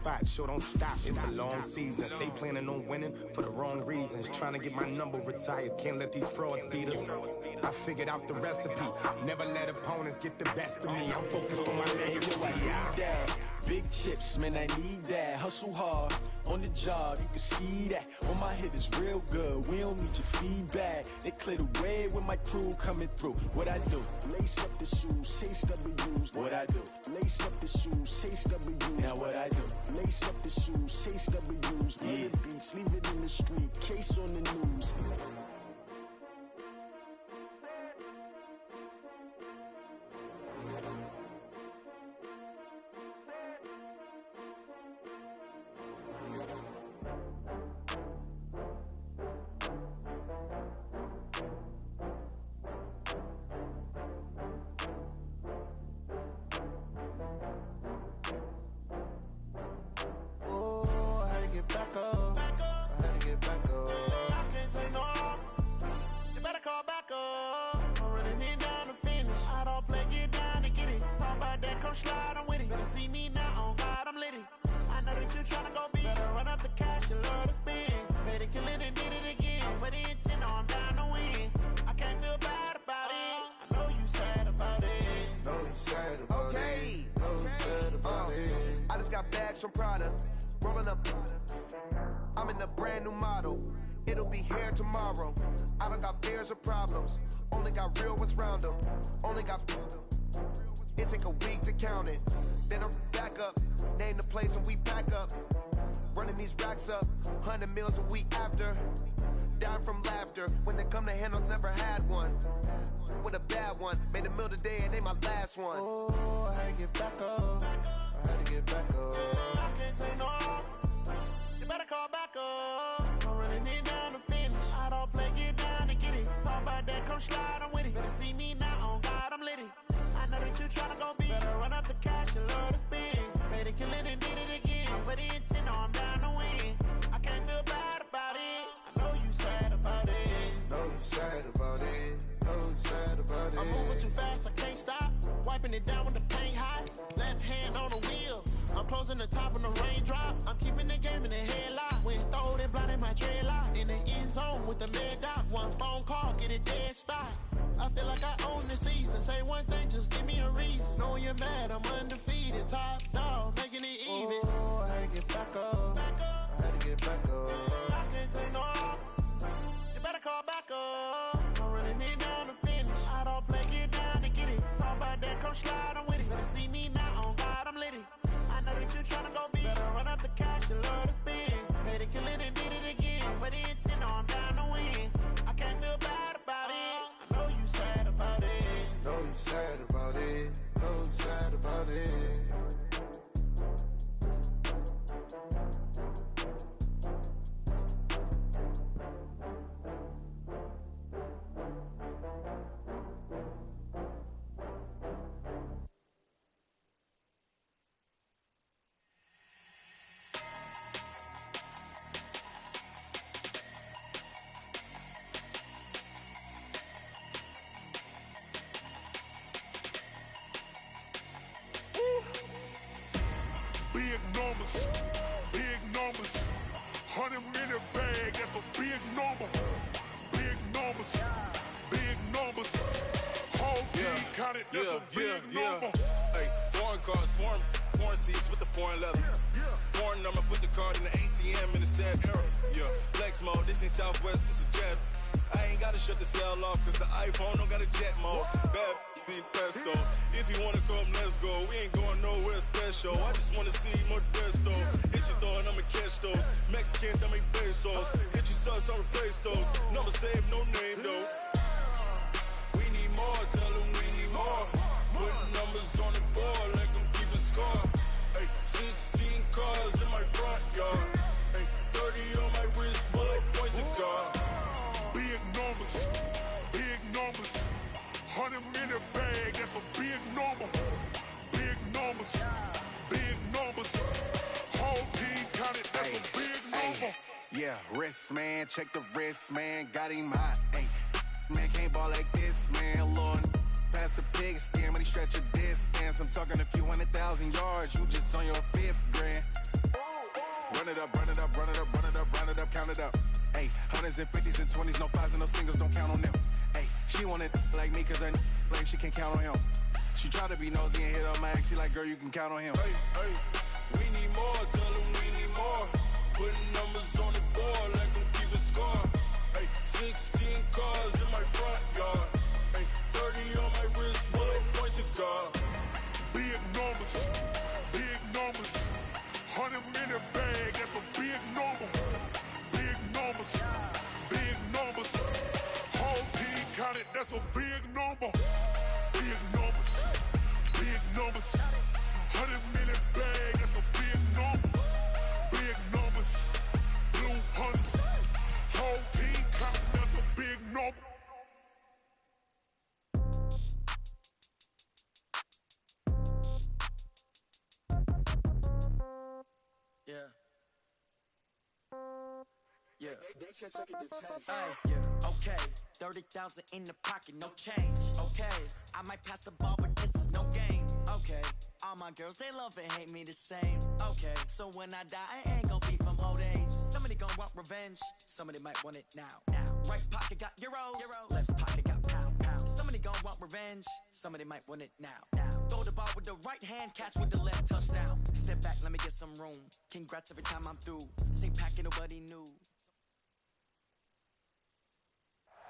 spot, sure don't stop. It's a long season. They planning on winning for the wrong reasons. Trying to get my number retired. Can't let these frauds beat us. I figured out the recipe. Never let opponents get the best of me. I'm focused on my legacy. I need that. Big chips, man, I need that. Hustle hard on the job, you can see that. On my head is real good. We don't need your feedback. They clear the way with my crew coming through. What I do? Lace up the shoes, chase W's. What I do? Lace up the shoes, chase W's. Now what I do? Lace up the shoes, chase W's. Yeah. The beats, leave it in the street. Case on the news. From Prada, rolling up. I'm in a brand new model. It'll be here tomorrow. I don't got fears or problems. Only got real ones round them. Only got. It take a week to count it. Then I'm back up. Name the place and we back up. Running these racks up. 100 meals a week after. Dying from laughter. When it come to handles, never had one. With a bad one. Made a meal today and they my last one. Oh, I had to get back up. I had to get back up. I can't take no loss. You better call back up. I'm running it down to finish. I don't play, get down and get it. Talk about that, come slide, I'm with it. Better see me now, on God, I'm litty. I know that you tryna go big. Better run up the cash, you love to spend. Made a kill it and did it again. I'm with the intent, no, I'm down to win. I can't feel bad about it. I know you sad about it. Know you sad about it. Know you sad about it. I'm moving too fast, I can't stop. Wiping it down with the paint hot. Left hand on the wheel. I'm closing the top on the raindrop. I'm keeping the game in the headlock. When throwed and blinded my dreadlock. In the end zone with the mad dot. One phone call, get it dead stop. I feel like I own the season. Say one thing, just give me a reason. Knowing you're mad, I'm undefeated. Top dog, making it even. Oh, I had to get back up. I had to get back up. I can't take no loss. You better call back up. I'm running it down to finish. I don't play, get down and get it. Talk about that, come slide, I'm with it. Better see me now, on God, I'm litty. I know that you tryna go big. Better run up the cash, you love to spend. Made a kill it and did it again. But the intent, no, I'm down to win. I can't feel bad about it. I know you sad about it. Know you sad about it. Know you sad about it. Big numbers, 100 in the bag, that's a big number. Big numbers, whole team counted, that's a big number. Hey, foreign cars, foreign seats with the foreign leather. Foreign number, put the card in the ATM in the sad era. Yeah, flex mode, this ain't Southwest, this is jet. I ain't gotta shut the cell off, cause the iPhone don't got a jet mode. Bad be pesto. If you wanna come, let's go. We ain't going nowhere special. I just wanna see more Desto. Hit your thought, I'ma catch those. Mexican, dummy pesos. Hit your sauce, I'll replace those. Number save, no name though. We need more, tell them we need more. Putting numbers on the board, let them keep a score. Hey, 16 cars in my front yard. Hey, 30 on my wrist, bullet points to God. Big numbers, 100 in the bag, that's a big number. Big numbers, whole team counted, that's a big number. Yeah, wrist man, check the wrist man, got him hot. Ay, man can't ball like this, man. Lord, past the big scam, when he stretch a distance. I'm talking a few 100,000 yards, you just on your 5th grand. it up, run it up, run it up, run it up, round it up, count it up. Hey, hundreds and fifties and 20s, no fives and no singles, don't count on them. Hey, she want it like me, cause her like she can't count on him. She try to be nosy and hit up my ex, she like, girl, you can count on him. Hey, hey, we need more, tell them we need more. Putting numbers on the board like I'm keeping score. Hey, 16 cars in my front yard. Hey, 30 on my wrist, what a point to God. Big numbers, big numbers. 100 minute bag, that's a big number. Big numbers, big numbers. Whole team counted, that's a big number. Big numbers, big numbers. 100 minute bag, that's a big number. Big numbers, blue hunters. Whole team counted, that's a big number. Yeah. Yeah. Yeah. Okay. 30,000 in the pocket, no change. Okay. I might pass the ball, but this is no game. Okay. All my girls, they love and hate me the same. Okay. So when I die, I ain't gon' be from old age. Somebody gon' want revenge. Somebody might want it now. Right pocket got euros. Left pocket got pound. Somebody gon' want revenge. Somebody might want it now. Throw the ball with the right hand, catch with the left, touchdown. Step back, let me get some room. Congrats every time I'm through. Same packet, nobody knew.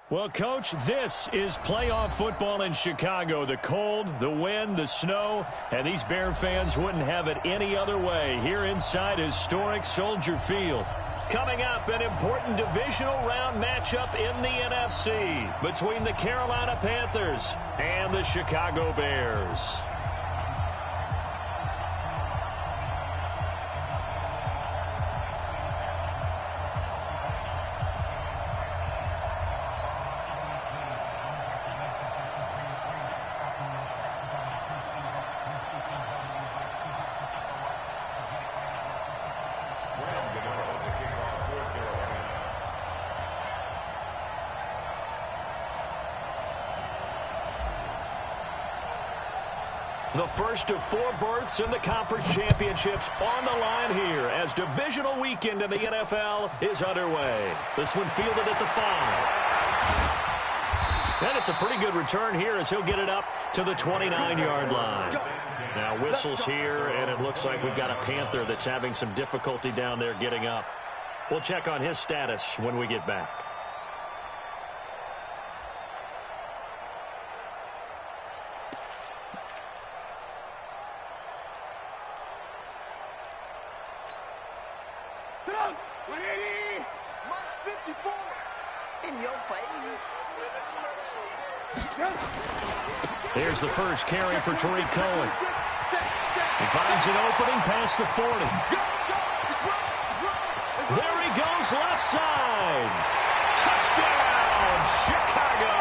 Well, Coach, this is playoff football in Chicago. The cold, the wind, the snow, and these Bear fans wouldn't have it any other way here inside historic Soldier Field. Coming up, an important divisional round matchup in the NFC between the Carolina Panthers and the Chicago Bears. The first of 4 berths in the conference championships on the line here as divisional weekend in the NFL is underway. This one fielded at the 5. And it's a pretty good return here as he'll get it up to the 29-yard line. Now whistles here, and it looks like we've got a Panther that's having some difficulty down there getting up. We'll check on his status when we get back. Here's the first carry for Tariq Cohen. He finds an opening past the 40. There he goes, left side. Touchdown, Chicago.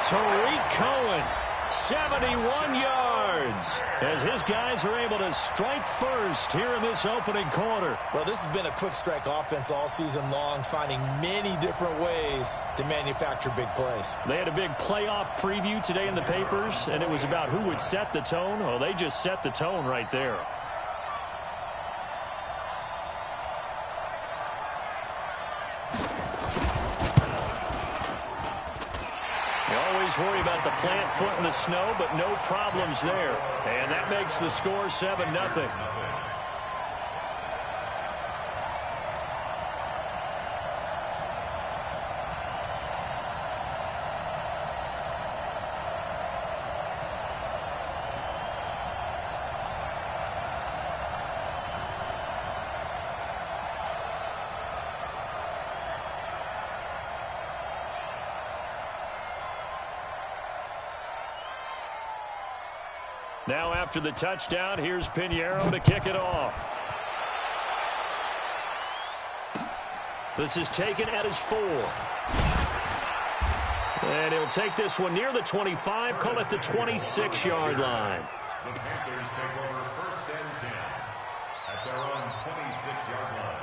Tariq Cohen, 71 yards, as his guys are able to strike first here in this opening quarter. Well, this has been a quick strike offense all season long, finding many different ways to manufacture big plays. They had a big playoff preview today in the papers, and it was about who would set the tone. Well, they just set the tone right there. Worry about the plant foot in the snow, but no problems there. And that makes the score 7-0. Now after the touchdown, here's Pinheiro to kick it off. This is taken at his 4. And he'll take this one near the 25, call it the 26-yard line. The Panthers take over 1st and 10 at their own 26-yard line.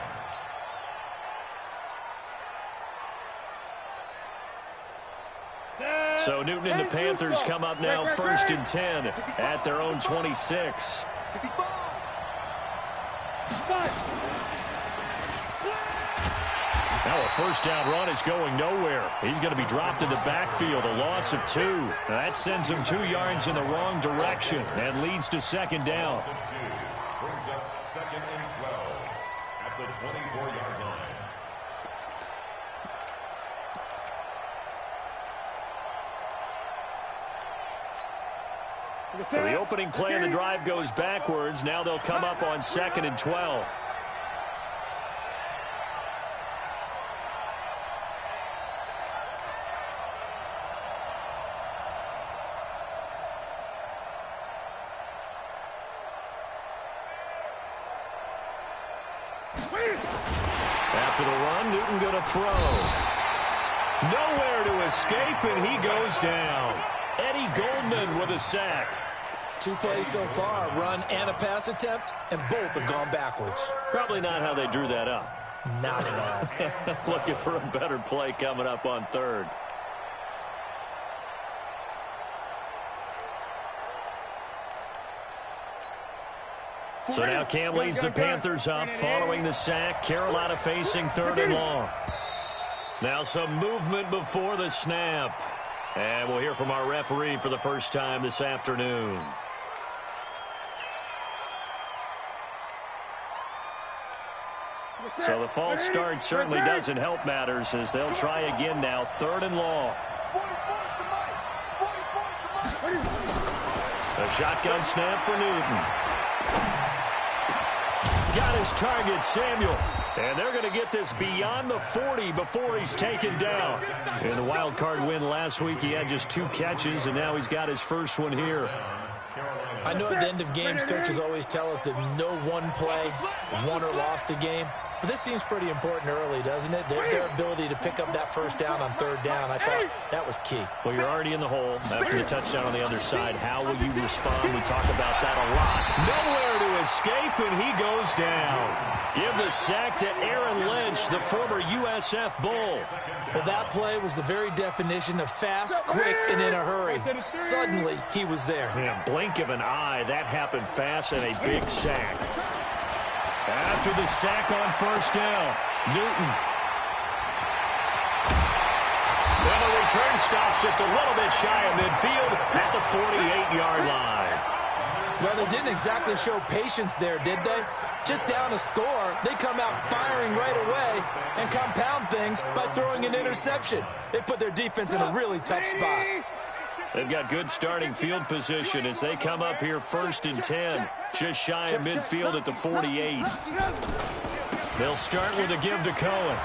So Newton and the Panthers come up now 1st and 10 at their own 26. Now a first down run is going nowhere. He's going to be dropped in the backfield, a loss of 2. Now that sends him 2 yards in the wrong direction and leads to second down. Brings up 2nd and 12 at the 24-yard line. So the opening play of the drive goes backwards. Now they'll come up on 2nd and 12. After the run, Newton going to throw. Nowhere to escape, and he goes down. Eddie Goldman with a sack. 2 plays so far, run and a pass attempt, and both have gone backwards. Probably not how they drew that up. Not at all. Looking for a better play coming up on 3rd. So now Cam leads the Panthers up following the sack. Carolina facing 3rd and long. Now some movement before the snap. And we'll hear from our referee for the first time this afternoon. So the false start certainly doesn't help matters as they'll try again now. 3rd and long. A shotgun snap for Newton. Got his target, Samuel. And they're going to get this beyond the 40 before he's taken down. In the wild card win last week, he had just 2 catches, and now he's got his first one here. I know at the end of games, coaches always tell us that no one play won or lost a game. But this seems pretty important early, doesn't it? Their ability to pick up that first down on 3rd down, I thought that was key. Well, you're already in the hole after the touchdown on the other side. How will you respond? We talk about that a lot. Nowhere to escape, and he goes down. Give the sack to Aaron Lynch, the former USF Bull. Well, that play was the very definition of fast, quick, and in a hurry. Suddenly, he was there. Yeah, blink of an eye, that happened fast, and a big sack. After the sack on first down, Newton. Well, the return stops just a little bit shy of midfield at the 48-yard line. Well, they didn't exactly show patience there, did they? Just down a score, they come out firing right away and compound things by throwing an interception. They put their defense in a really tough spot. They've got good starting field position as they come up here 1st and 10, just shy of midfield at the 48. They'll start with a give to Cohen.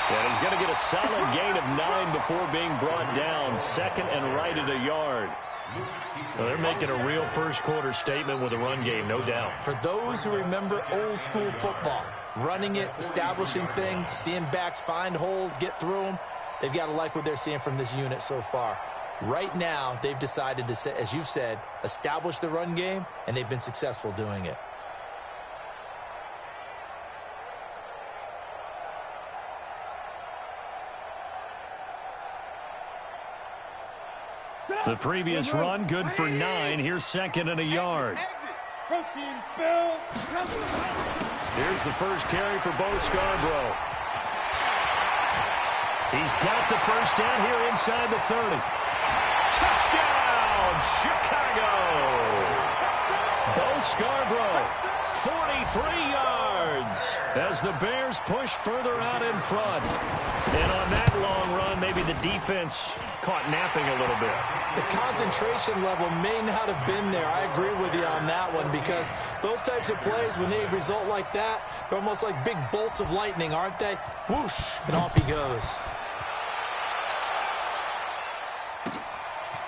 And he's going to get a solid gain of 9 before being brought down. 2nd and right at a yard. Well, they're making a real first-quarter statement with a run game, no doubt. For those who remember old-school football, running it, establishing things, seeing backs find holes, get through them, they've got to like what they're seeing from this unit so far. Right now, they've decided to, as you've said, establish the run game, and they've been successful doing it. The previous run, good for 9. Here's 2nd and a yard. Here's the first carry for Bo Scarborough. He's got the first down here inside the 30. Touchdown, Chicago! Bo Scarborough, 43 yards as the Bears push further out in front. And on that long run, maybe the defense caught napping a little bit. The concentration level may not have been there. I agree with you on that one because those types of plays, when they result like that, they're almost like big bolts of lightning, aren't they? Whoosh, and off he goes.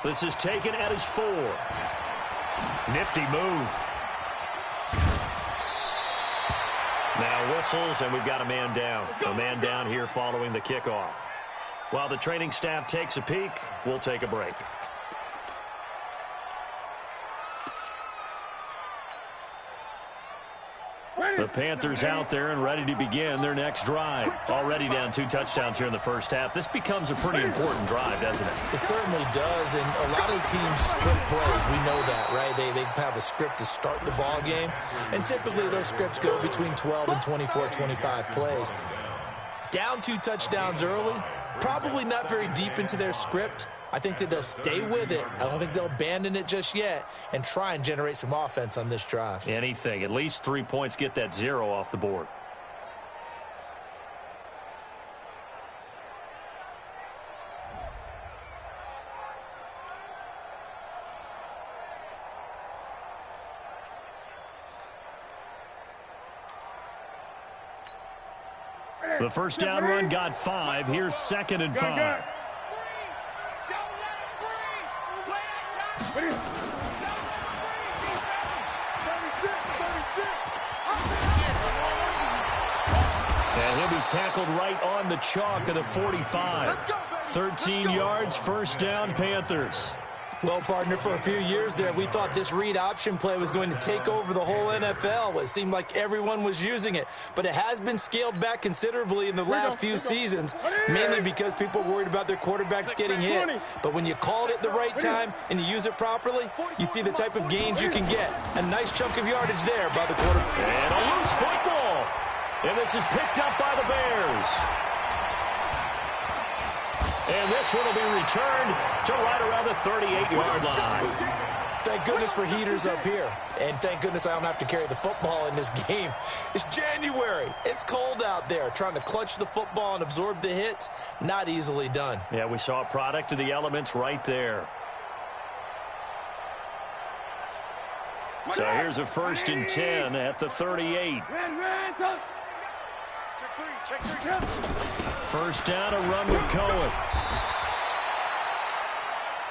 This is taken at his 4. Nifty move. Now whistles, and we've got a man down. A man down here following the kickoff. While the training staff takes a peek, we'll take a break. The Panthers out there and ready to begin their next drive. Already down 2 touchdowns here in the first half. This becomes a pretty important drive, doesn't it? It certainly does, and a lot of teams script plays. We know that, right? They have a script to start the ball game, and typically those scripts go between 12 and 24, 25 plays. Down 2 touchdowns early, probably not very deep into their script. I think that they'll stay with it. I don't think they'll abandon it just yet and try and generate some offense on this drive. Anything. At least 3 points, get that 0 off the board. The first down run got 5. Here's 2nd and 5. And he'll be tackled right on the chalk of the 45. 13 yards, first down, Panthers. Well, partner, for a few years there, we thought this read option play was going to take over the whole NFL. It seemed like everyone was using it, but it has been scaled back considerably in the last few seasons, mainly because people are worried about their quarterbacks getting hit. But when you called it the right time and you use it properly, you see the type of gains you can get. A nice chunk of yardage there by the quarterback. And a loose football. And this is picked up by the Bears. And this one will be returned to right around the 38-yard line. Thank goodness for heaters up here. And thank goodness I don't have to carry the football in this game. It's January. It's cold out there. Trying to clutch the football and absorb the hits, not easily done. Yeah, we saw a product of the elements right there. So here's a 1st and 10 at the 38. First down, a run with Cohen.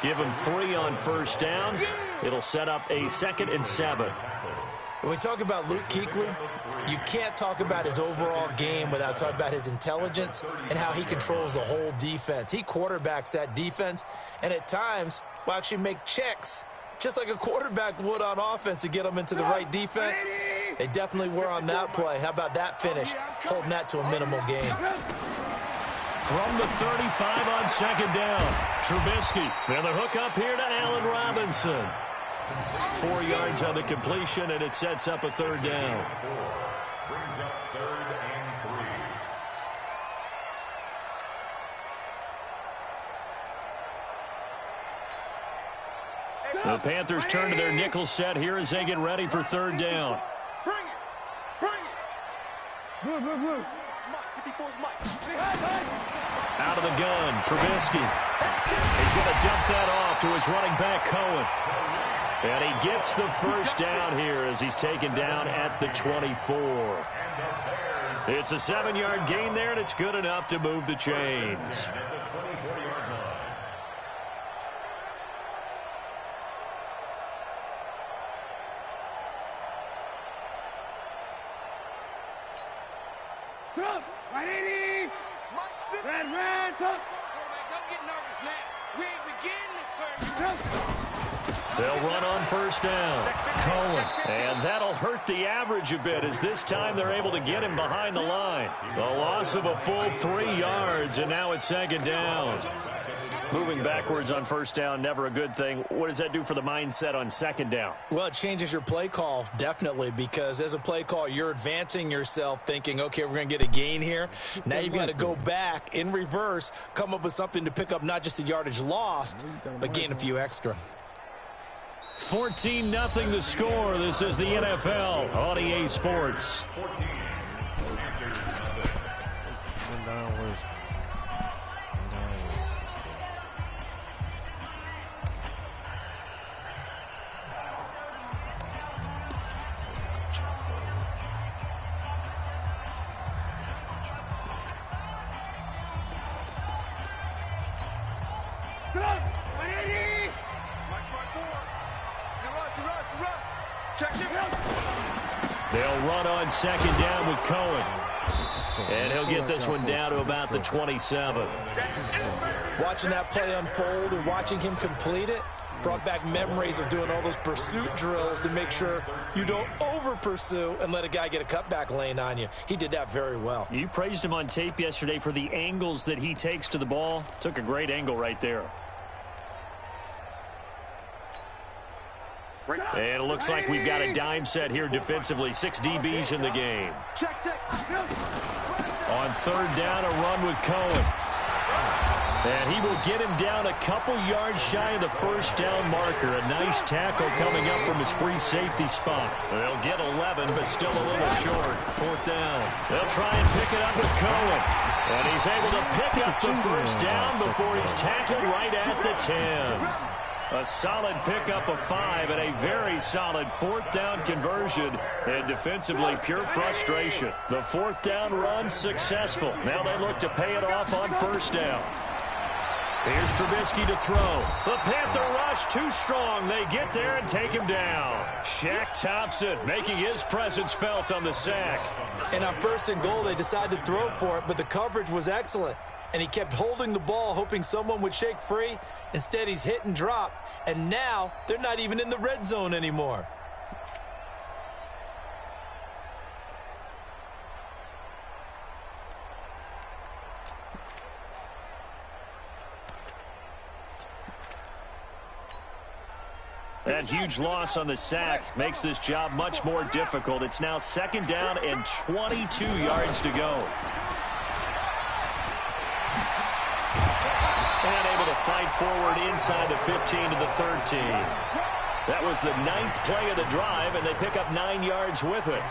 Give him 3 on first down. It'll set up a 2nd and 7. When we talk about Luke Kuechly, you can't talk about his overall game without talking about his intelligence and how he controls the whole defense. He quarterbacks that defense, and at times will actually make checks just like a quarterback would on offense to get them into the right defense. They definitely were on that play. How about that finish? Holding that to a minimal gain. From the 35 on 2nd down, Trubisky. And the hook up here to Allen Robinson. 4 yards on the completion, and it sets up a 3rd down. Brings up 3rd and 3. The Panthers turn to their nickel set here as they get ready for 3rd down. Out of the gun, Trubisky. He's going to dump that off to his running back, Cohen. And he gets the first down here as he's taken down at the 24. It's a 7-yard gain there, and it's good enough to move the chains. They'll run on first down. Cohen. And that'll hurt the average a bit as this time they're able to get him behind the line. The loss of a full 3 yards, and now it's 2nd down. Moving backwards on first down, never a good thing. What does that do for the mindset on 2nd down? Well, it changes your play call, definitely, because as a play call, you're advancing yourself thinking, okay, we're going to get a gain here. Now you've got to go back in reverse, come up with something to pick up not just the yardage lost, but gain a few extra. 14-0 the score. This is the NFL on EA Sports. They'll run on 2nd down with Cohen. And he'll get this one down to about the 27. Watching that play unfold and watching him complete it, Brought back memories of doing all those pursuit drills to make sure you don't over-pursue and let a guy get a cutback lane on you. He did that very well. You praised him on tape yesterday for the angles that he takes to the ball. Took a great angle right there. And it looks like we've got a dime set here defensively. 6 DBs in the game. On third down, a run with Cohen. And he will get him down a couple yards shy of the first down marker. A nice tackle coming up from his free safety spot. They'll get 11, but still a little short. Fourth down. They'll try and pick it up with Cohen. And he's able to pick up the first down before he's tackled right at the 10. A solid pickup of 5 and a very solid fourth down conversion. And defensively, pure frustration. The fourth down run successful. Now they look to pay it off on first down. Here's Trubisky to throw. The Panther rush too strong. They get there and take him down. Shaq Thompson making his presence felt on the sack. And on first and goal, they decided to throw for it, but the coverage was excellent. And he kept holding the ball, hoping someone would shake free. Instead, he's hit and drop. And now, they're not even in the red zone anymore. That huge loss on the sack makes this job much more difficult. It's now second down and 22 yards to go. And able to fight forward inside the 15 to the 13. That was the 9th play of the drive, and they pick up 9 yards with it.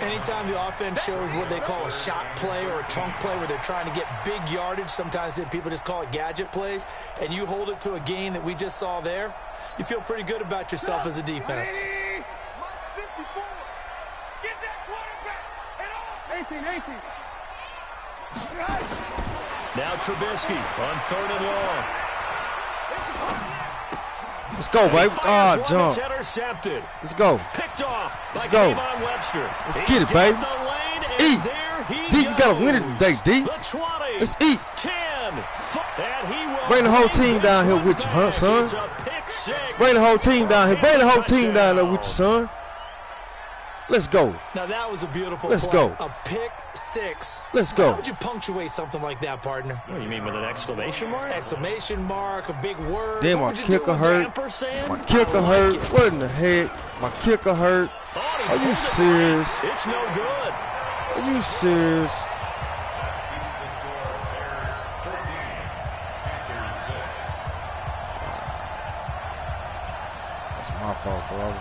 Anytime the offense shows what they call a shot play or a chunk play where they're trying to get big yardage, sometimes people just call it gadget plays, and you hold it to a gain that we just saw there, you feel pretty good about yourself as a defense. 18. Now Trubisky on third and long. Let's go, baby. Ah, jump. Intercepted. Let's go. Picked off by go. Kayvon Webster. Let's get it, baby. Let's eat. D, you gotta win it today, D. Let's eat. 10. And he will bring the whole team down here with you, huh, son? Bring the whole team down here. Bring the whole team down there with you, son. Let's go. Now that was a beautiful Let's play. go. A pick six. Let's go. How would you punctuate something like that, partner? What do you mean with an exclamation mark? Exclamation mark, a big word. Then my kicker hurt. My kicker hurt. What in the heck? My kicker hurt. Are you serious? It's no good. Are you serious? That's my fault, bro.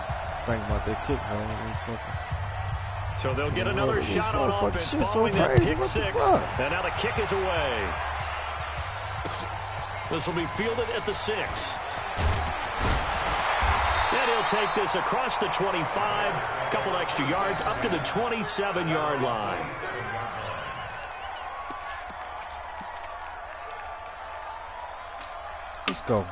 Thinking about that kick, man. So they'll get another shot on offense following that pick six. And now the kick is away. This will be fielded at the 6. And he'll take this across the 25. A couple extra yards up to the 27-yard line. Let's go.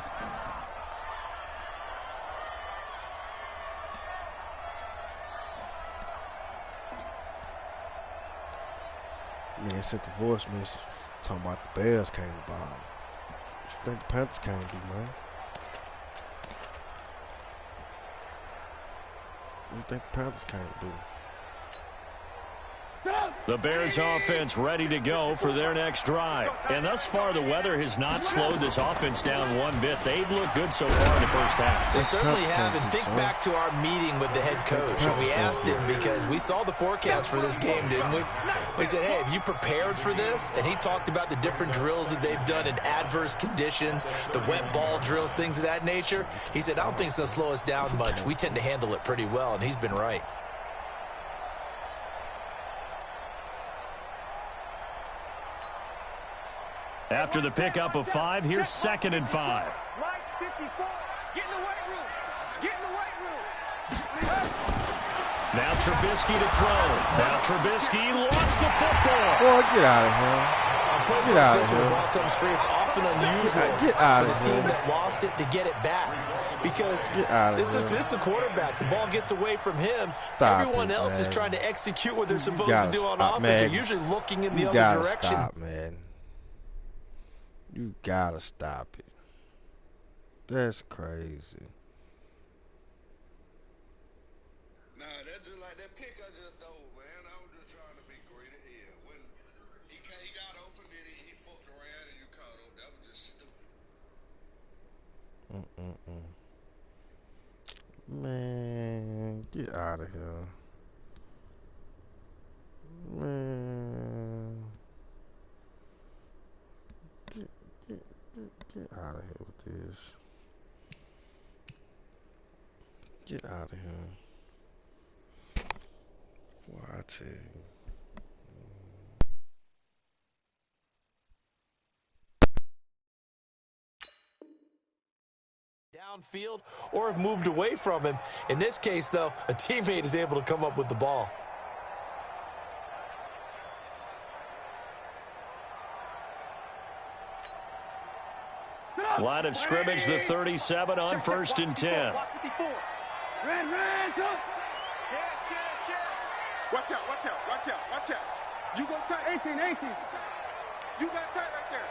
Man, sent the voice message talking about the Bears came by. What you think the Panthers came to do, man? What do you think the Panthers came to do? The Bears offense ready to go for their next drive. And thus far, the weather has not slowed this offense down one bit. They've looked good so far in the first half. They certainly have. And think back to our meeting with the head coach. And we asked him, because we saw the forecast for this game, didn't we? We said, hey, have you prepared for this? And he talked about the different drills that they've done in adverse conditions, the wet ball drills, things of that nature. He said, I don't think it's going to slow us down much. We tend to handle it pretty well, and he's been right. After the pickup of 5, here's 2nd and 5. Mike 54, get in the weight room. Get in the weight room. Now Trubisky to throw. Now Trubisky lost the football. Boy, get out of here. Get out of When the here. ball comes free, it's often unusual Get out for of the here. team that lost it to get it back. Because this is the quarterback. The ball gets away from him. Everyone else is trying to execute what they're supposed to do on offense. They're usually looking in the other direction. Stop, man. You gotta stop it. That's crazy. Nah, that's just like that pick I just threw, man. I was just trying to be greedy. Yeah, when he got open, then he fucked around and you caught up. That was just stupid. Man, get out of here. Man. Get out of here with this. Get out of here. Boy, I tell you. Downfield or have moved away from him. In this case, though, a teammate is able to come up with the ball. Line of scrimmage, the 37 on first and 10. Watch out. You go tight, 18. You got tight right there.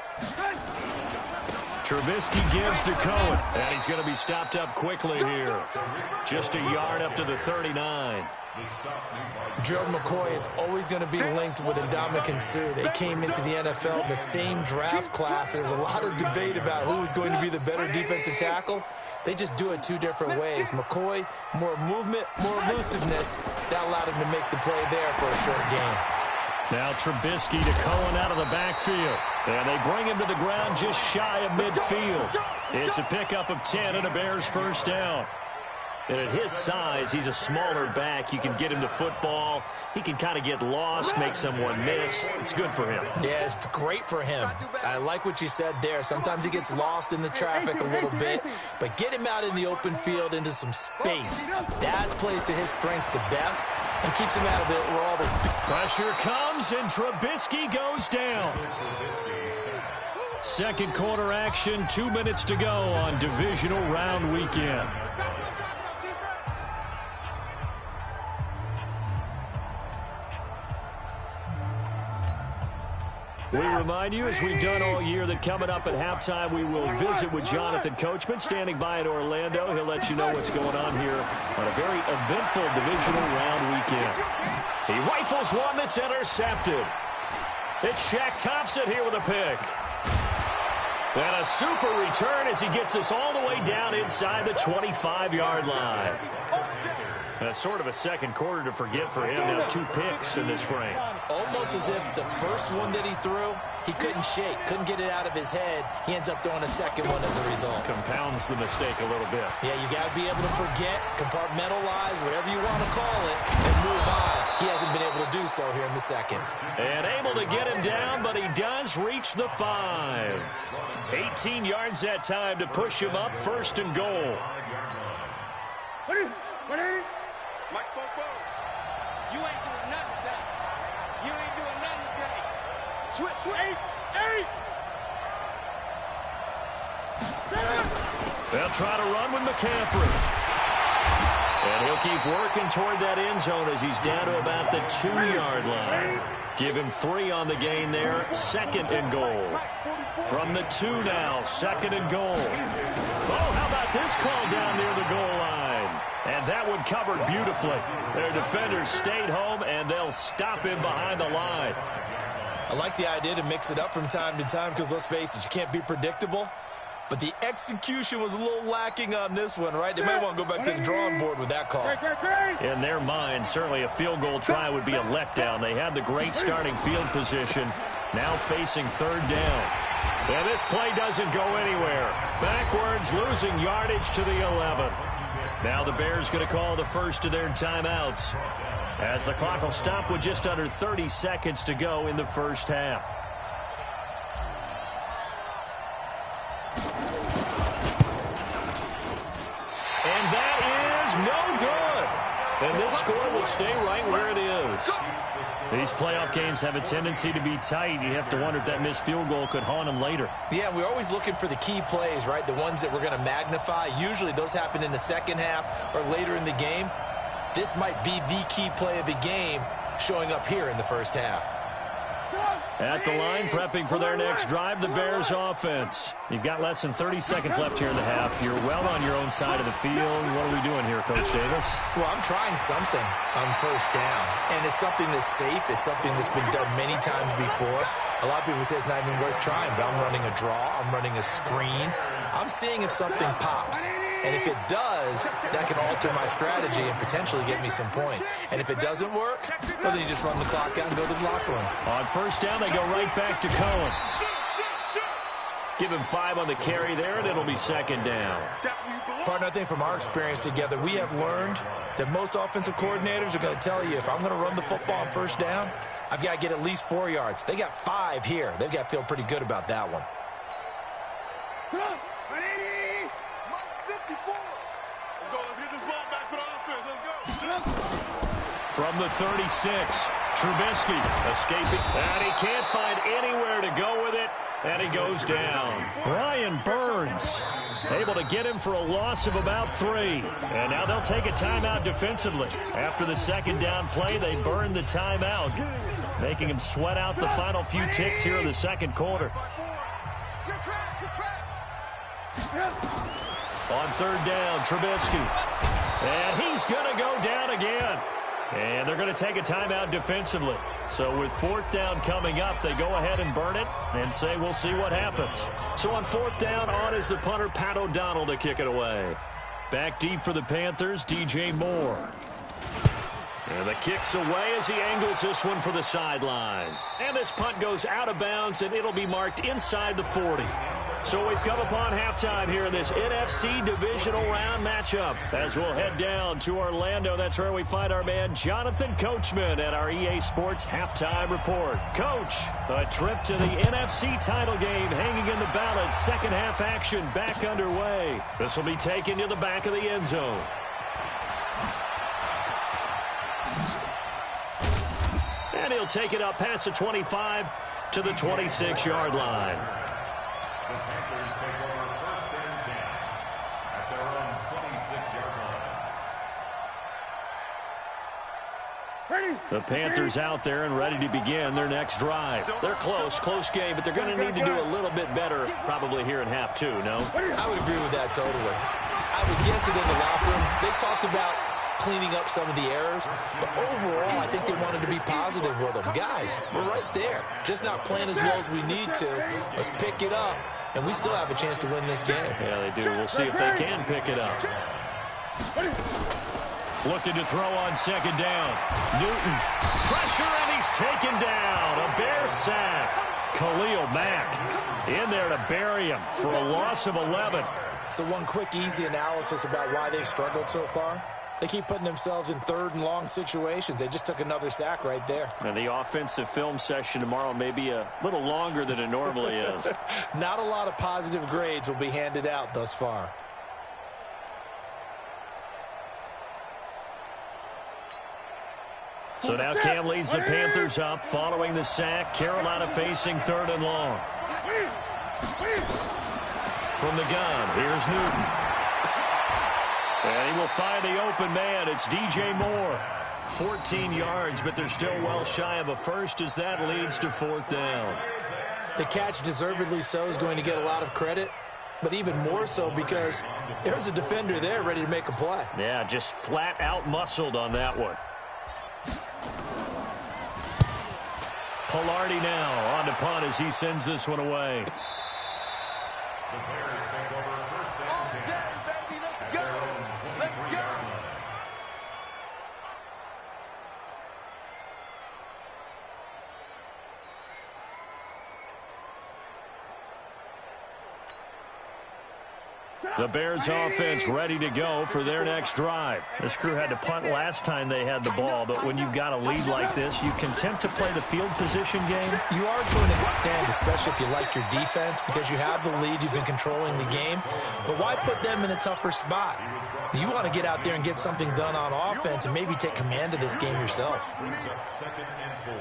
Trubisky gives to Cohen, and he's going to be stopped up quickly here. Just a yard up to the 39. Gerald McCoy is always going to be linked with Ndamukong Suh. They came into the NFL in the same draft class. There was a lot of debate about who was going to be the better defensive tackle. They just do it two different ways. McCoy, more movement, more elusiveness. That allowed him to make the play there for a short gain. Now Trubisky to Cohen out of the backfield. And they bring him to the ground just shy of midfield. It's a pickup of 10 and a Bears first down. And at his size, he's a smaller back. You can get him to football. He can kind of get lost, make someone miss. It's good for him. Yeah, it's great for him. I like what you said there. Sometimes he gets lost in the traffic a little bit, but get him out in the open field into some space. That plays to his strengths the best and keeps him out of it where all the pressure comes, and Trubisky goes down. Second quarter action, 2 minutes to go on divisional round weekend. We remind you, as we've done all year, that coming up at halftime, we will visit with Jonathan Coachman, standing by in Orlando. He'll let you know what's going on here on a very eventful divisional round weekend. He rifles one that's intercepted. It's Shaq Thompson here with a pick. And a super return as he gets us all the way down inside the 25-yard line. That's sort of a second quarter to forget for him. Now 2 picks in this frame. Almost as if the first one that he threw, he couldn't shake, couldn't get it out of his head. He ends up throwing a second one as a result. Compounds the mistake a little bit. Yeah, you got to be able to forget, compartmentalize, whatever you want to call it, and move on. He hasn't been able to do so here in the second. And able to get him down, but he does reach the 5. 18 yards that time to push him up, first and goal. What is it? Mike spoke well. You ain't doing nothing today. You ain't doing nothing today. Switch. 8. They'll try to run with McCaffrey. And he'll keep working toward that end zone as he's down to about the 2-yard line. Give him 3 on the gain there. Second and goal. From the 2 now, second and goal. Oh, how about this call down near the goal line? And that one covered beautifully. Their defenders stayed home, and they'll stop him behind the line. I like the idea to mix it up from time to time because, let's face it, you can't be predictable. But the execution was a little lacking on this one, right? They might want to go back to the drawing board with that call. In their mind, certainly a field goal try would be a letdown. They had the great starting field position, now facing third down. And this play doesn't go anywhere. Backwards, losing yardage to the 11. Now the Bears going to call the first of their timeouts, as the clock will stop with just under 30 seconds to go in the first half. And that is no good. And this score will stay right where it is. These playoff games have a tendency to be tight. You have to wonder if that missed field goal could haunt them later. Yeah, we're always looking for the key plays, right? The ones that we're going to magnify. Usually those happen in the second half or later in the game. This might be the key play of the game showing up here in the first half. At the line, prepping for their next drive, the Bears offense. You've got less than 30 seconds left here in the half. You're well on your own side of the field. What are we doing here, Coach Davis? Well, I'm trying something on first down, and it's something that's safe. It's something that's been done many times before. A lot of people say it's not even worth trying, but I'm running a draw. I'm running a screen. I'm seeing if something pops. And if it does, that can alter my strategy and potentially get me some points. And if it doesn't work, well, then you just run the clock out and go to the locker room. On first down, they go right back to Cohen. Give him 5 on the carry there, and it'll be second down. Partner, I think from our experience together, we have learned that most offensive coordinators are going to tell you, if I'm going to run the football on first down, I've got to get at least 4 yards. They got 5 here. They've got to feel pretty good about that one. From the 36, Trubisky escaping, and he can't find anywhere to go with it, and he goes down. Brian Burns able to get him for a loss of about 3. And now they'll take a timeout defensively. After the second down play, they burn the timeout, making him sweat out the final few ticks here in the second quarter. On third down, Trubisky. And he's going to go down again. And they're going to take a timeout defensively. So with fourth down coming up, they go ahead and burn it and say we'll see what happens. So on fourth down, on is the punter, Pat O'Donnell, to kick it away. Back deep for the Panthers, DJ Moore. And the kick's away as he angles this one for the sideline. And this punt goes out of bounds, and it'll be marked inside the 40. So we've come upon halftime here in this NFC divisional round matchup. As we'll head down to Orlando, that's where we find our man Jonathan Coachman at our EA Sports Halftime Report. Coach, a trip to the NFC title game hanging in the balance. Second half action back underway. This will be taken to the back of the end zone. And he'll take it up past the 25 to the 26-yard line. The Panthers take over first and 10 at their own 26-yard line. The Panthers out there and ready to begin their next drive. They're close game, but they're going to need to do a little bit better probably here in half 2, no? I would agree with that totally. I would guess it in the locker room. They talked about cleaning up some of the errors, but overall, I think they wanted to be positive with them. Guys, we're right there. Just not playing as well as we need to. Let's pick it up, and we still have a chance to win this game. Yeah, they do. We'll see if they can pick it up. Looking to throw on second down. Newton. Pressure, and he's taken down. A Bear sack. Khalil Mack in there to bury him for a loss of 11. So one quick, easy analysis about why they've struggled so far. They keep putting themselves in third and long situations. They just took another sack right there. And the offensive film session tomorrow may be a little longer than it normally is. Not a lot of positive grades will be handed out thus far. So now Cam leads the Panthers up following the sack. Carolina facing third and long. From the gun, here's Newton. And he will find the open man. It's DJ Moore. 14 yards, but they're still well shy of a first as that leads to fourth down. The catch, deservedly so, is going to get a lot of credit, but even more so because there's a defender there ready to make a play. Yeah, just flat out muscled on that one. Pilardi now on to punt as he sends this one away. The Bears take over first and 10 at their own 23-yard line. The Bears offense ready to go for their next drive. This crew had to punt last time they had the ball, but when you've got a lead like this, you can tend to play the field position game. You are to an extent, especially if you like your defense, because you have the lead, you've been controlling the game. But why put them in a tougher spot? You want to get out there and get something done on offense and maybe take command of this game yourself. Second and 4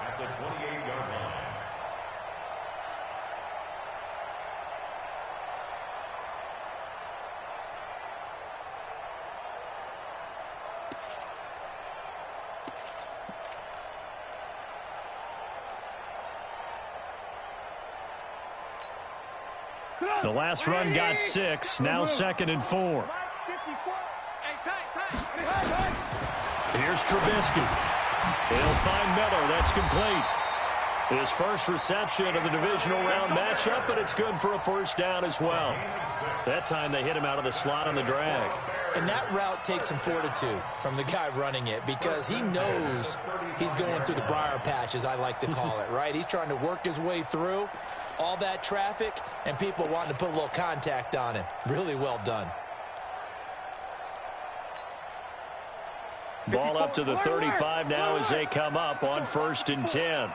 at the 28-yard line. The last run got 6. Now 2nd and 4. Here's Trubisky. He'll find Miller. That's complete. His first reception of the divisional round matchup, but it's good for a first down as well. That time they hit him out of the slot on the drag. And that route takes some fortitude from the guy running it because he knows he's going through the briar patch, as I like to call it, right? He's trying to work his way through all that traffic and people wanting to put a little contact on him. Really well done. Ball up to the 35 now as they come up on 1st and 10.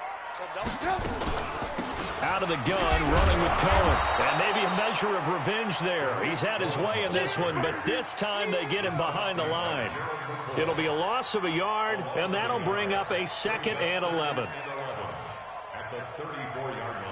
Out of the gun, running with Cohen. And maybe a measure of revenge there. He's had his way in this one, but this time they get him behind the line. It'll be a loss of a yard, and that'll bring up a 2nd and 11. At the 34-yard line.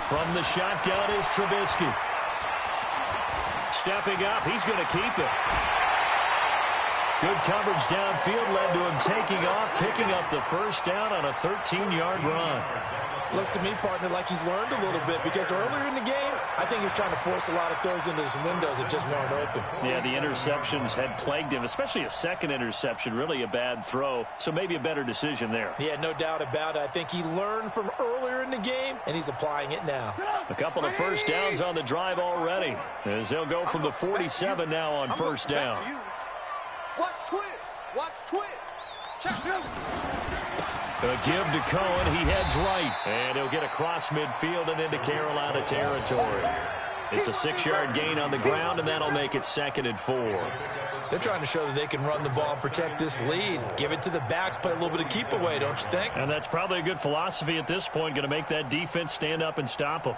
From the shotgun is Trubisky. Stepping up, he's going to keep it. Good coverage downfield led to him taking off, picking up the first down on a 13-yard run. Looks to me, partner, like he's learned a little bit because earlier in the game, I think he was trying to force a lot of throws into some windows that just weren't open. Yeah, the interceptions had plagued him, especially a second interception, really a bad throw, so maybe a better decision there. Yeah, no doubt about it. I think he learned from earlier in the game, and he's applying it now. A couple of first downs on the drive already, as they'll go from the 47 now on first down. Watch twist. Watch twist. A give to Cohen. He heads right. And he'll get across midfield and into Carolina territory. It's a 6-yard gain on the ground, and that'll make it 2nd and 4. They're trying to show that they can run the ball and protect this lead. Give it to the backs, play a little bit of keep away, don't you think? And that's probably a good philosophy at this point. Going to make that defense stand up and stop them.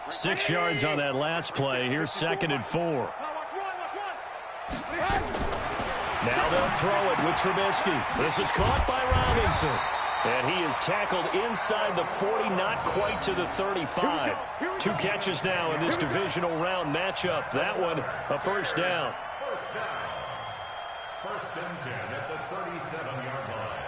Six yards on that last play. Here's 2nd and 4. Now they'll throw it with Trubisky. This is caught by Robinson. And he is tackled inside the 40, not quite to the 35. 2 catches now in this divisional round matchup. That one, a first down. First down. 1st and 10 at the 37-yard line.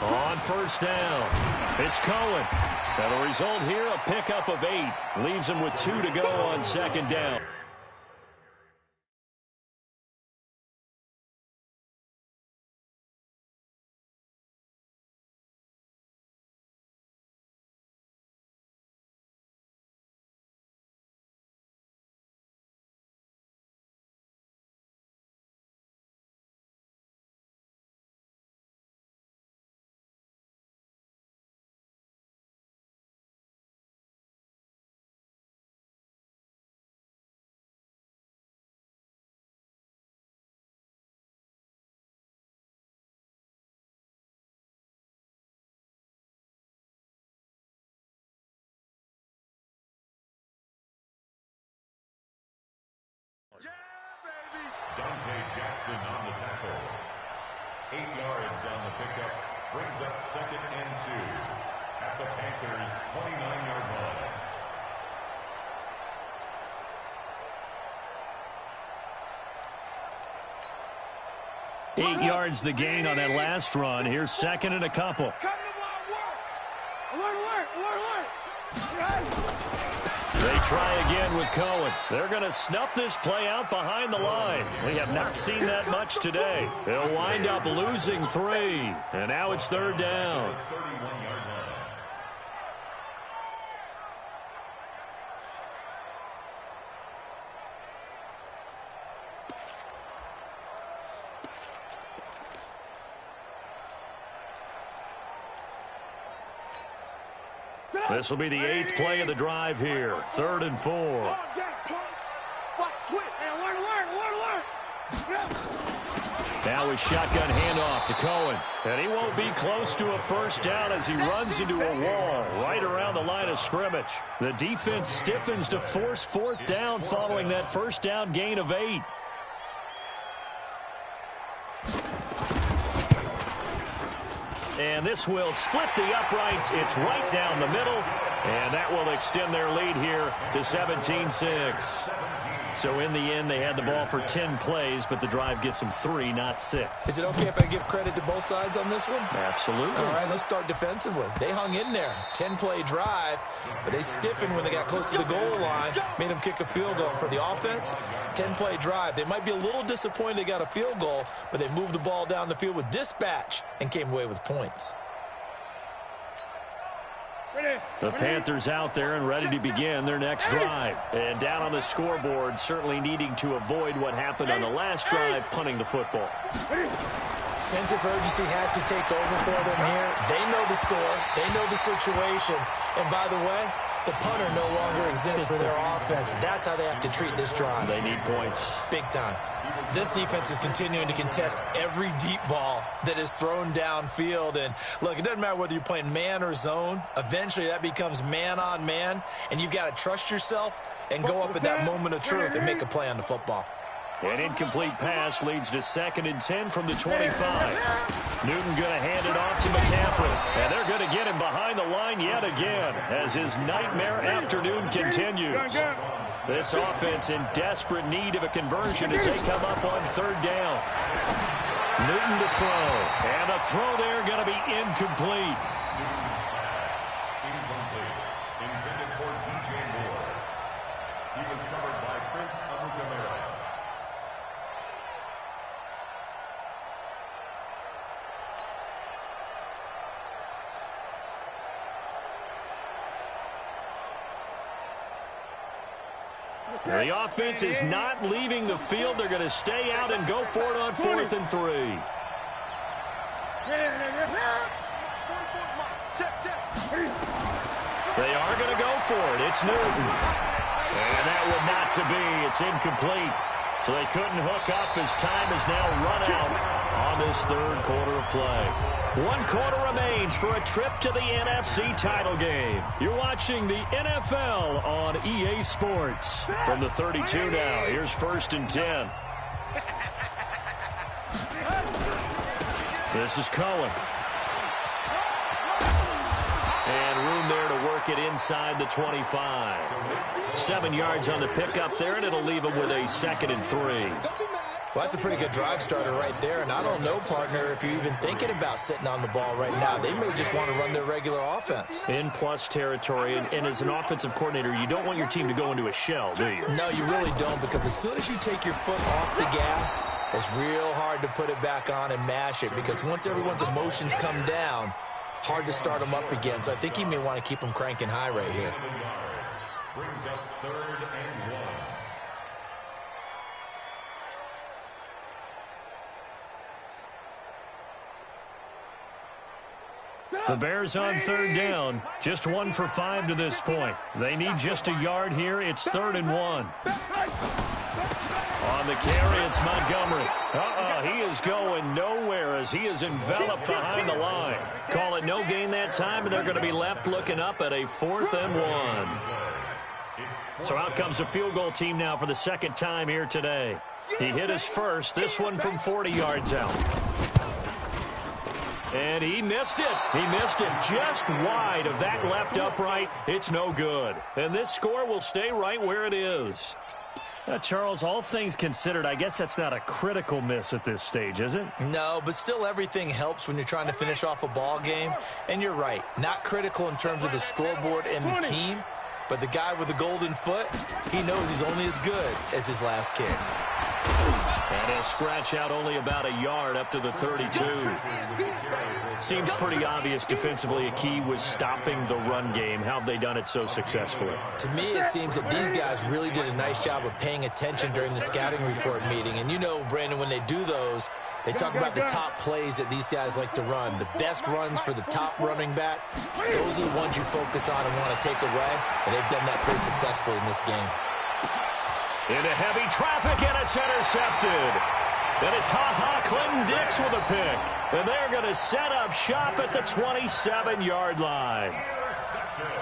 On first down, it's Cohen. That'll result here, a pickup of 8. Leaves him with 2 to go on 2nd down. Dante Jackson on the tackle. 8 yards on the pickup. Brings up 2nd and 2 at the Panthers' 29-yard line. 8 yards the gain on that last run. Here's 2nd and a couple. They try again with Cohen. They're going to snuff this play out behind the line. We have not seen that much today. They'll wind up losing 3. And now it's 3rd down. This will be the 8th play of the drive here. 3rd and 4. Now a shotgun handoff to Cohen. And he won't be close to a first down as he runs into a wall right around the line of scrimmage. The defense stiffens to force 4th down following that first down gain of 8. And this will split the uprights. It's right down the middle. And that will extend their lead here to 17-6. So in the end, they had the ball for 10 plays, but the drive gets them 3, not 6. Is it okay if I give credit to both sides on this one? Absolutely. All right, let's start defensively. They hung in there. 10-play drive, but they stiffened when they got close to the goal line, made them kick a field goal. For the offense, 10-play drive. They might be a little disappointed they got a field goal, but they moved the ball down the field with dispatch and came away with points. The Panthers out there and ready to begin their next drive. And down on the scoreboard, certainly needing to avoid what happened on the last drive, punting the football. Sense of urgency has to take over for them here. They know the score. They know the situation. And by the way, the punter no longer exists for their offense. That's how they have to treat this drive. They need points. Big time. This defense is continuing to contest every deep ball that is thrown downfield. And, look, it doesn't matter whether you're playing man or zone. Eventually, that becomes man-on-man, and you've got to trust yourself and go up at that moment of truth and make a play on the football. An incomplete pass leads to 2nd and 10 from the 25. Newton going to hand it off to McCaffrey. And they're going to get him behind the line yet again as his nightmare afternoon continues. This offense in desperate need of a conversion as they come up on 3rd down. Newton to throw. And a throw there going to be incomplete. Incomplete. Intended for DJ Moore. He was covered by Prince Amukamara. The offense is not leaving the field. They're going to stay out and go for it on 4th and 3. They are going to go for it. It's Newton. And that would not to be. It's incomplete. So they couldn't hook up as time is now run out on this 3rd quarter of play. 1 quarter remains for a trip to the NFC title game. You're watching the NFL on EA Sports. From the 32 now, here's 1st and 10. This is Cohen. And room there to work it inside the 25. 7 yards on the pickup there, and it'll leave him with a 2nd and 3. Well, that's a pretty good drive starter right there. And I don't know, partner, if you're even thinking about sitting on the ball right now. They may just want to run their regular offense. In plus territory, and as an offensive coordinator, you don't want your team to go into a shell, do you? No, you really don't, because as soon as you take your foot off the gas, it's real hard to put it back on and mash it, because once everyone's emotions come down, hard to start them up again. So I think he may want to keep them cranking high right here. Brings up 3rd and 1. The Bears on 3rd down. Just 1 for 5 to this point. They need just a yard here. It's 3rd and 1. On the carry, it's Montgomery. He is going nowhere as he is enveloped behind the line. Call it no gain that time, and they're going to be left looking up at a 4th and 1. So out comes the field goal team now for the 2nd time here today. He hit his first, this one from 40 yards out. And he missed it. He missed it just wide of that left upright. It's no good. And this score will stay right where it is. Charles, all things considered, I guess that's not a critical miss at this stage, is it? No, but still everything helps when you're trying to finish off a ball game. And you're right, not critical in terms of the scoreboard and the team, But the guy with the golden foot, he knows he's only as good as his last kick. And he'll scratch out only about a yard up to the 32. Seems pretty obvious defensively a key was stopping the run game. How have they done it so successfully? To me, it seems that these guys really did a nice job of paying attention during the scouting report meeting. And you know, Brandon, when they do those, they talk about the top plays that these guys like to run. The best runs for the top running back, those are the ones you focus on and want to take away. And they've done that pretty successfully in this game. Into heavy traffic, and it's intercepted. And it's Clinton Dix with a pick. And they're going to set up shop at the 27-yard line.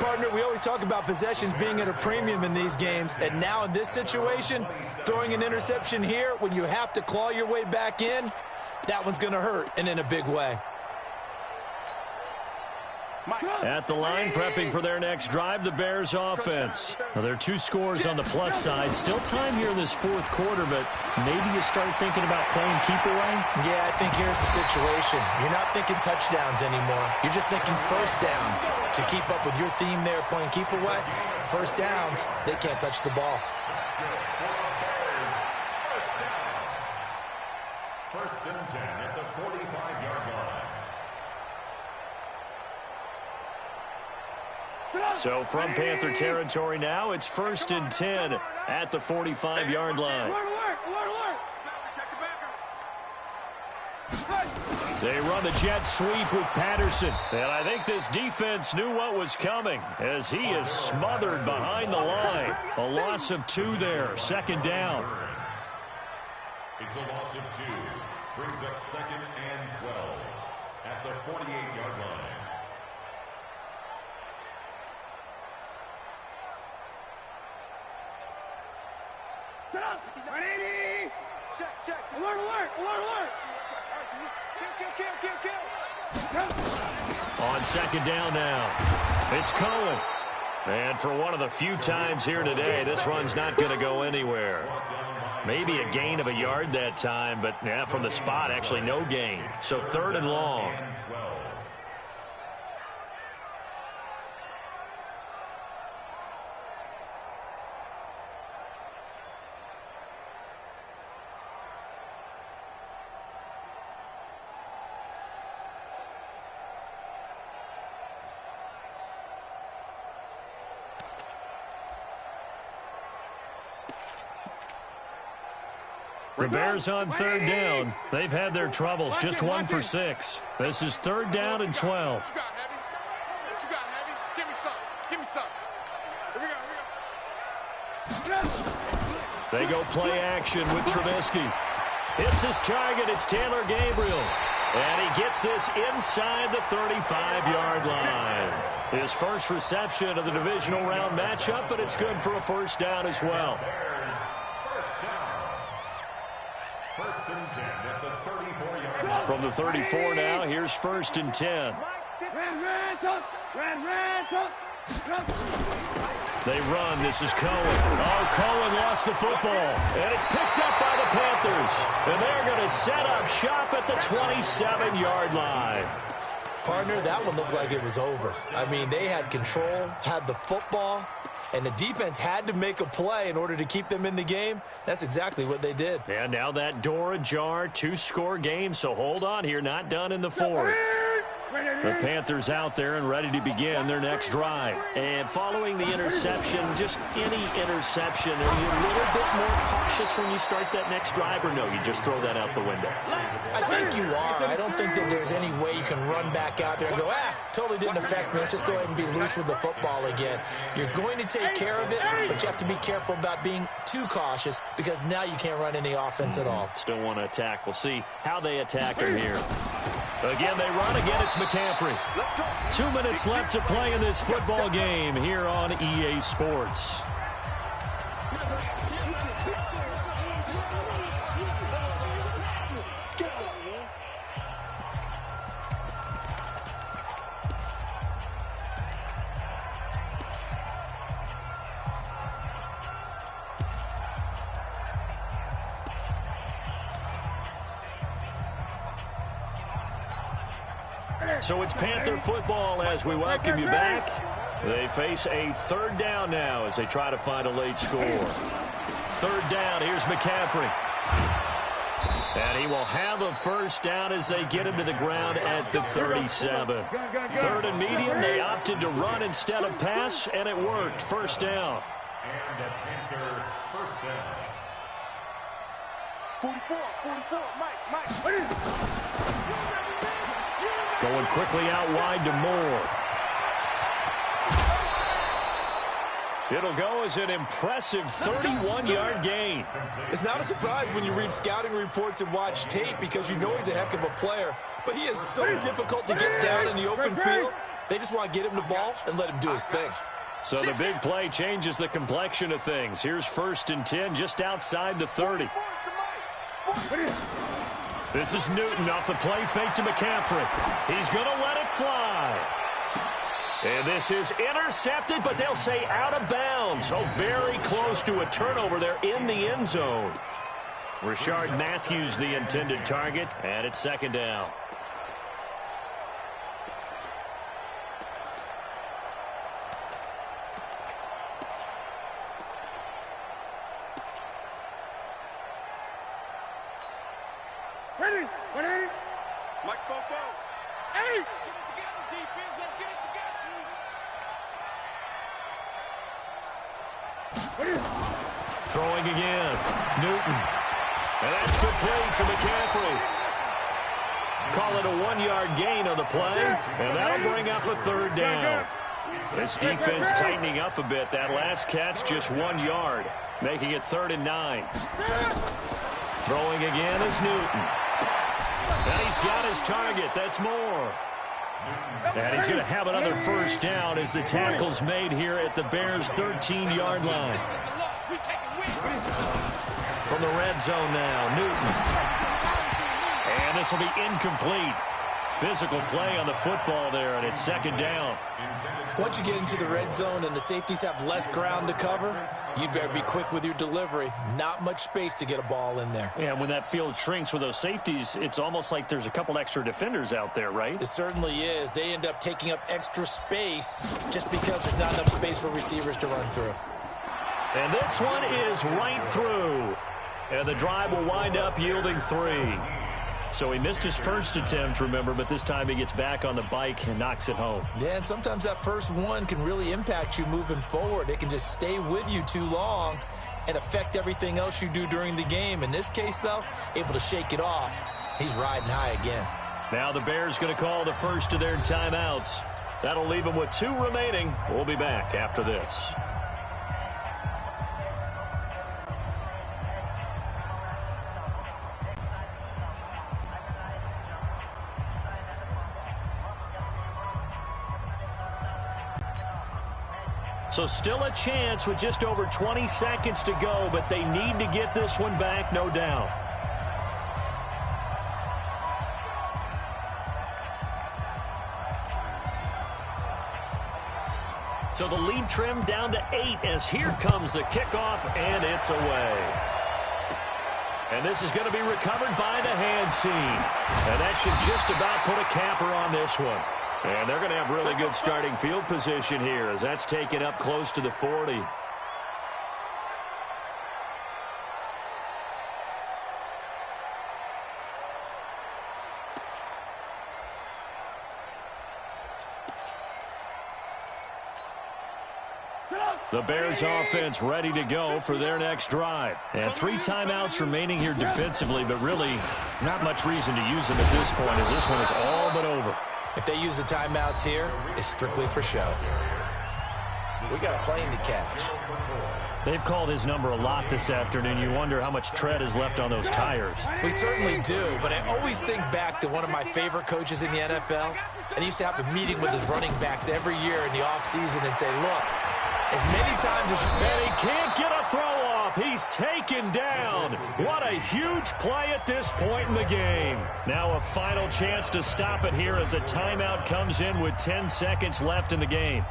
Partner, we always talk about possessions being at a premium in these games. And now in this situation, throwing an interception here when you have to claw your way back in, that one's going to hurt, and in a big way. At the line, prepping for their next drive, the Bears offense. Now, there are 2 scores on the plus side. Still time here in this fourth quarter, but maybe you start thinking about playing keep away? Yeah, I think here's the situation. You're not thinking touchdowns anymore. You're just thinking first downs. To keep up with your theme there, playing keep away, first downs, they can't touch the ball. First and 10 at the 45-yard line. So from Panther territory now, it's first and 10 at the 45-yard line. They run the jet sweep with Patterson. And I think this defense knew what was coming as he is smothered behind the line. A loss of 2 there, second down. It's a loss of 2. Brings up second and 12 at the 48-yard line. Check. Alert. Kill. On second down now, it's Cohen. And for one of the few times here today, this run's not going to go anywhere. Maybe a gain of a yard that time, but yeah, from the spot, actually no gain. So third and long. The Bears on third down. They've had their troubles, just 1 for 6. This is third down and 12. What you got, Heavy? Give me some. Here we go. They go play action with Trubisky. Hits his target. It's Taylor Gabriel. And he gets this inside the 35-yard line. His first reception of the divisional round matchup, but it's good for a first down as well. First and 10 at the 34-yard line. From the 34 now, here's first and 10. They run. This is Cohen. Oh, Cohen lost the football. And it's picked up by the Panthers. And they're going to set up shop at the 27-yard line. Partner, that one looked like it was over. I mean, they had control, had the football, and the defense had to make a play in order to keep them in the game. That's exactly what they did. And now that door ajar, 2-score game, so hold on here, not done in the fourth. The Panthers out there and ready to begin their next drive. And following the interception, just any interception, are you a little bit more cautious when you start that next drive, or no, you just throw that out the window? I think you are. I don't think that there's any way you can run back out there and go, totally didn't affect me. Let's just go ahead and be loose with the football again. You're going to take care of it, but you have to be careful about being too cautious because now you can't run any offense at all. Still want to attack. We'll see how they attack him here. Again, they run. Again, it's McCaffrey. 2 minutes left to play in this football game here on EA Sports. So it's Panther football as we welcome you back. They face a third down now as they try to find a late score. Third down, here's McCaffrey. And he will have a first down as they get him to the ground at the 37. Third and medium, they opted to run instead of pass, and it worked. First down. And a Panther first down. 44, Mike. Going quickly out wide to Moore. It'll go as an impressive 31-yard gain. It's not a surprise when you read scouting reports and watch tape because you know he's a heck of a player. But he is so difficult to get down in the open field. They just want to get him the ball and let him do his thing. So the big play changes the complexion of things. Here's 1st and 10 just outside the 30. This is Newton off the play fake to McCaffrey. He's going to let it fly. And this is intercepted, but they'll say out of bounds. Oh, very close to a turnover there in the end zone. Rashard Matthews, the intended target, and it's second down. Ready? 180. Mike Spopo. Hey! Throwing again. Newton. And that's complete to McCaffrey. Call it a 1-yard gain on the play, and that'll bring up a third down. This defense tightening up a bit. That last catch just 1 yard, making it 3rd and 9. Throwing again is Newton. And he's got his target. That's Moore. And he's going to have another first down as the tackle's made here at the Bears' 13-yard line. From the red zone now, Newton. And this will be incomplete. Physical play on the football there, and it's second down. Once you get into the red zone and the safeties have less ground to cover, you'd better be quick with your delivery. Not much space to get a ball in there. Yeah, when that field shrinks with those safeties, it's almost like there's a couple extra defenders out there, right? It certainly is. They end up taking up extra space just because there's not enough space for receivers to run through. And this one is right through. And the drive will wind up yielding 3. So he missed his first attempt, remember, but this time he gets back on the bike and knocks it home. Yeah, and sometimes that first one can really impact you moving forward. It can just stay with you too long and affect everything else you do during the game. In this case, though, able to shake it off. He's riding high again. Now the Bears going to call the first of their timeouts. That'll leave them with 2 remaining. We'll be back after this. So still a chance with just over 20 seconds to go, but they need to get this one back, no doubt. So the lead trimmed down to 8 as here comes the kickoff, and it's away. And this is going to be recovered by the hands team. And that should just about put a capper on this one. And they're going to have really good starting field position here as that's taken up close to the 40. The Bears offense ready to go for their next drive. And 3 timeouts remaining here defensively, but really not much reason to use them at this point as this one is all but over. If they use the timeouts here, it's strictly for show. We got a plane to catch. They've called his number a lot this afternoon. You wonder how much tread is left on those tires. We certainly do, but I always think back to one of my favorite coaches in the NFL, and he used to have a meeting with his running backs every year in the offseason and say, look, as many times as you... And he can't get a throw off. He's taken down. What a huge play at this point in the game. Now a final chance to stop it here as a timeout comes in with 10 seconds left in the game.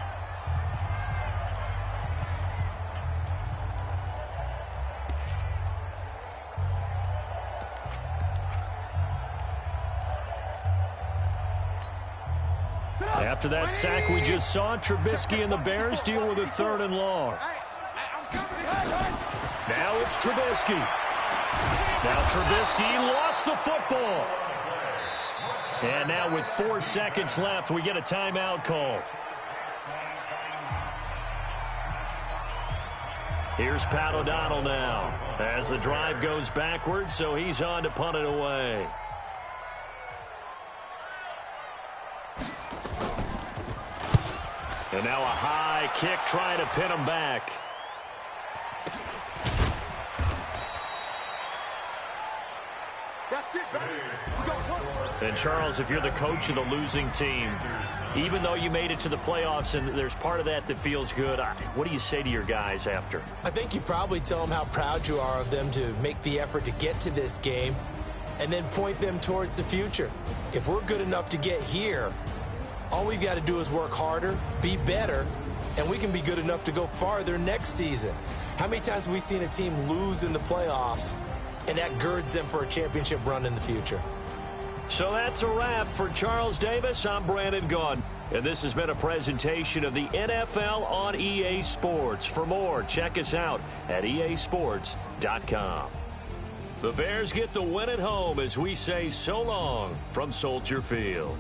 After that sack we just saw, Trubisky and the Bears deal with a 3rd and long. Now it's Trubisky. Now Trubisky lost the football. And now with 4 seconds left, we get a timeout call. Here's Pat O'Donnell now as the drive goes backwards, so he's on to punt it away. And now a high kick trying to pin him back. And Charles, if you're the coach of the losing team, even though you made it to the playoffs and there's part of that feels good, what do you say to your guys after? I think you probably tell them how proud you are of them to make the effort to get to this game and then point them towards the future. If we're good enough to get here, all we've got to do is work harder, be better, and we can be good enough to go farther next season. How many times have we seen a team lose in the playoffs and that girds them for a championship run in the future? So that's a wrap for Charles Davis. I'm Brandon Gaudin, and this has been a presentation of the NFL on EA Sports. For more, check us out at easports.com. The Bears get the win at home as we say so long from Soldier Field.